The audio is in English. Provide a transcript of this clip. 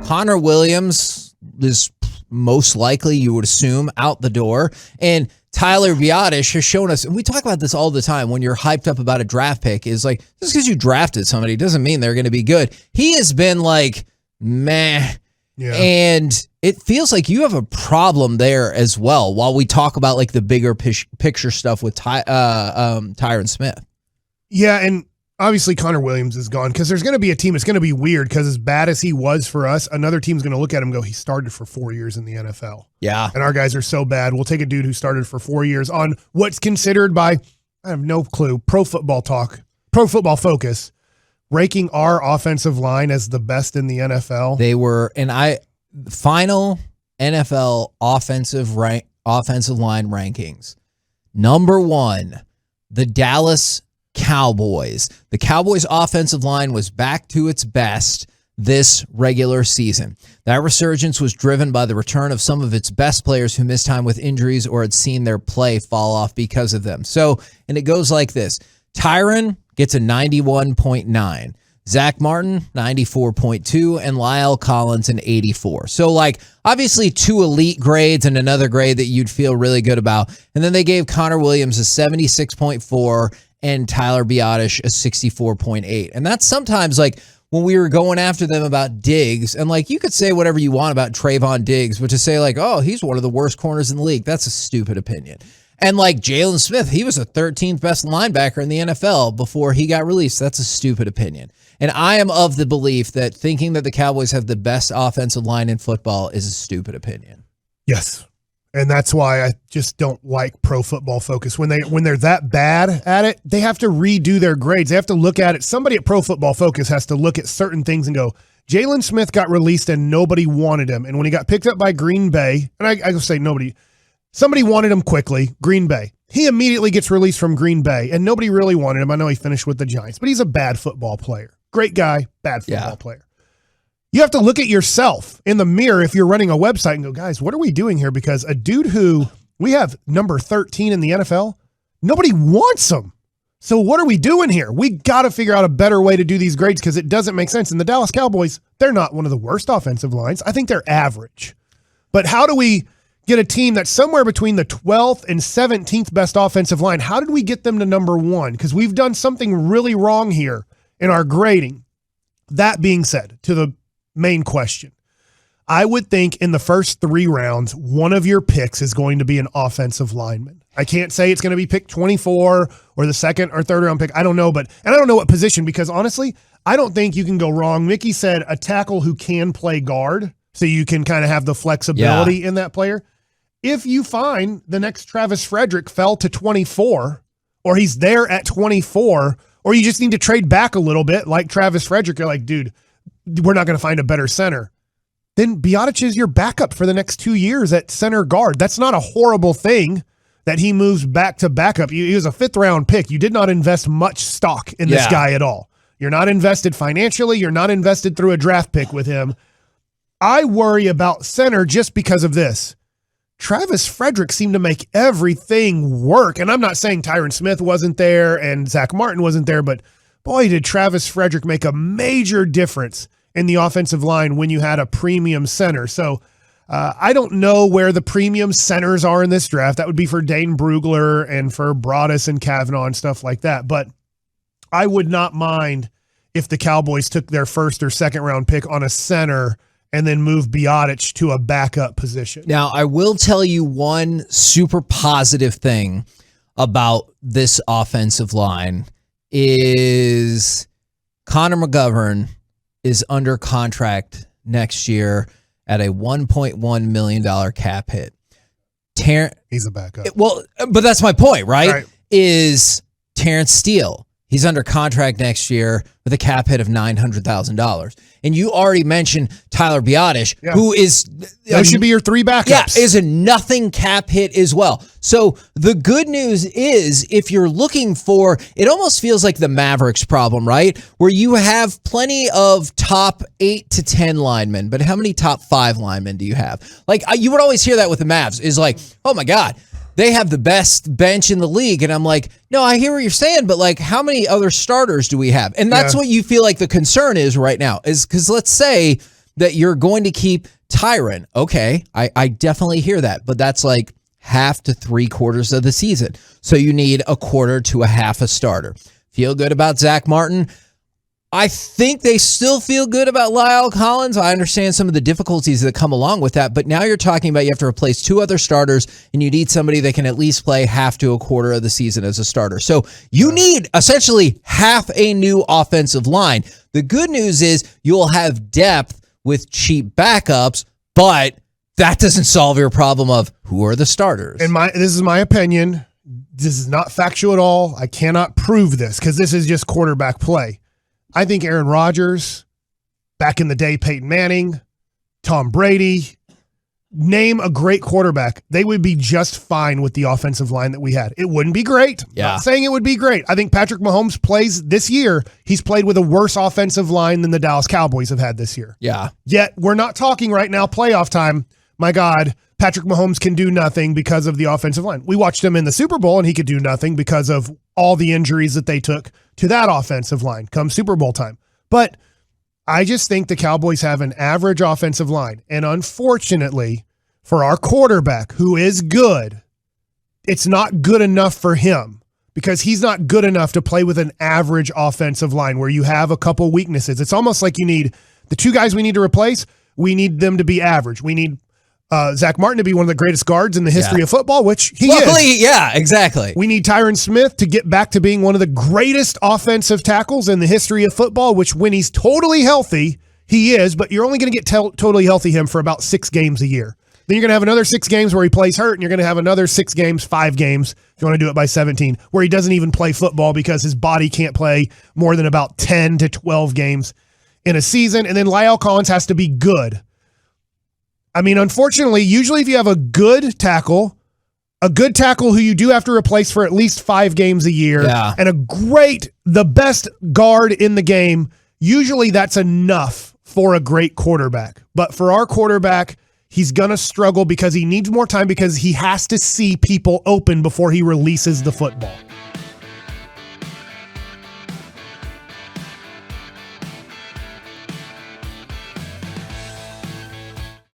Connor Williams is most likely, you would assume, out the door. And Tyler Biadasz has shown us, and we talk about this all the time when you're hyped up about a draft pick, is like, just because you drafted somebody doesn't mean they're going to be good. He has been like, meh. Yeah. And it feels like you have a problem there as well while we talk about like the bigger picture stuff with Tyron Smith. Yeah, and obviously Connor Williams is gone because there's going to be a team. It's going to be weird because as bad as he was for us, another team's going to look at him and go, he started for 4 years in the NFL. Yeah. And our guys are so bad. We'll take a dude who started for 4 years on what's considered by, I have no clue, Pro Football Focus, ranking our offensive line as the best in the NFL. They were, final NFL offensive line rankings. Number 1, the Dallas Cowboys. The Cowboys offensive line was back to its best this regular season. That resurgence was driven by the return of some of its best players who missed time with injuries or had seen their play fall off because of them. So, and it goes like this. Tyron gets a 91.9. Zach Martin, 94.2, and Lyle Collins, an 84. So, like, obviously 2 elite grades and another grade that you'd feel really good about. And then they gave Connor Williams a 76.4 and Tyler Biadasz a 64.8. And that's sometimes, like, when we were going after them about Diggs, and, like, you could say whatever you want about Trayvon Diggs, but to say, like, oh, he's one of the worst corners in the league, that's a stupid opinion. And like Jalen Smith, he was the 13th best linebacker in the NFL before he got released. That's a stupid opinion. And I am of the belief that thinking that the Cowboys have the best offensive line in football is a stupid opinion. Yes. And that's why I just don't like Pro Football Focus. When they're that bad at it, they have to redo their grades. They have to look at it. Somebody at Pro Football Focus has to look at certain things and go, Jalen Smith got released and nobody wanted him. And when he got picked up by Green Bay, and I will say somebody wanted him quickly, Green Bay. He immediately gets released from Green Bay, and nobody really wanted him. I know he finished with the Giants, but he's a bad football player. Great guy, bad football player. You have to look at yourself in the mirror if you're running a website and go, guys, what are we doing here? Because a dude who we have number 13 in the NFL, nobody wants him. So what are we doing here? We got to figure out a better way to do these grades because it doesn't make sense. And the Dallas Cowboys, they're not one of the worst offensive lines. I think they're average. But how do we get a team that's somewhere between the 12th and 17th best offensive line? How did we get them to number 1? Because we've done something really wrong here in our grading. That being said, to the main question, I would think in the first 3 rounds, one of your picks is going to be an offensive lineman. I can't say it's going to be pick 24 or the 2nd or 3rd round pick. I don't know, and I don't know what position because honestly, I don't think you can go wrong. Mickey said a tackle who can play guard, so you can kind of have the flexibility in that player. If you find the next Travis Frederick fell to 24, or he's there at 24, or you just need to trade back a little bit like Travis Frederick, you're like, dude, we're not going to find a better center. Then Biadasz is your backup for the next 2 years at center guard. That's not a horrible thing that he moves back to backup. He was a 5th round pick. You did not invest much stock in this guy at all. You're not invested financially. You're not invested through a draft pick with him. I worry about center just because of this. Travis Frederick seemed to make everything work. And I'm not saying Tyron Smith wasn't there and Zach Martin wasn't there, but boy, did Travis Frederick make a major difference in the offensive line when you had a premium center. So I don't know where the premium centers are in this draft. That would be for Dane Brugler and for Biadasz and Kavanaugh and stuff like that. But I would not mind if the Cowboys took their 1st or 2nd round pick on a center and then move Biadasz to a backup position. Now, I will tell you one super positive thing about this offensive line is Connor McGovern is under contract next year at a $1.1 million cap hit. He's a backup. But that's my point, right? Is Terrence Steele. He's under contract next year with a cap hit of $900,000. And you already mentioned Tyler Biadasz, who is... That should be your 3 backups. Yeah, is a nothing cap hit as well. So the good news is if you're looking for... It almost feels like the Mavericks problem, right? Where you have plenty of top 8 to 10 linemen, but how many top 5 linemen do you have? Like, you would always hear that with the Mavs, is like, oh my God, they have the best bench in the league. And I'm like, no, I hear what you're saying, but like, how many other starters do we have? And that's what you feel like the concern is right now, is because let's say that you're going to keep Tyron. Okay, I definitely hear that, but that's like half to 3/4 of the season. So you need a quarter to a half a starter. Feel good about Zach Martin. I think they still feel good about Lyle Collins. I understand some of the difficulties that come along with that, but now you're talking about you have to replace 2 other starters, and you need somebody that can at least play half to a quarter of the season as a starter. So you need essentially half a new offensive line. The good news is you'll have depth with cheap backups, but that doesn't solve your problem of who are the starters. And this is my opinion. This is not factual at all. I cannot prove this because this is just quarterback play. I think Aaron Rodgers, back in the day, Peyton Manning, Tom Brady, name a great quarterback. They would be just fine with the offensive line that we had. It wouldn't be great. Yeah. Not saying it would be great. I think Patrick Mahomes plays this year. He's played with a worse offensive line than the Dallas Cowboys have had this year. Yeah. Yet we're not talking right now playoff time. My God, Patrick Mahomes can do nothing because of the offensive line. We watched him in the Super Bowl, and he could do nothing because of all the injuries that they took to that offensive line come Super Bowl time. But I just think the Cowboys have an average offensive line. And unfortunately, for our quarterback, who is good, it's not good enough for him because he's not good enough to play with an average offensive line where you have a couple weaknesses. It's almost like you need the 2 guys we need to replace. We need them to be average. We need Zach Martin to be one of the greatest guards in the history of football, which he is. Yeah, exactly. We need Tyron Smith to get back to being one of the greatest offensive tackles in the history of football, which when he's totally healthy, he is, but you're only going to get totally healthy him for about 6 games a year. Then you're going to have another 6 games where he plays hurt, and you're going to have another 6 games, 5 games, if you want to do it by 17, where he doesn't even play football because his body can't play more than about 10 to 12 games in a season. And then Lyle Collins has to be good. I mean, unfortunately, usually if you have a good tackle who you do have to replace for at least 5 games a year, and the best guard in the game, usually that's enough for a great quarterback. But for our quarterback, he's going to struggle because he needs more time because he has to see people open before he releases the football.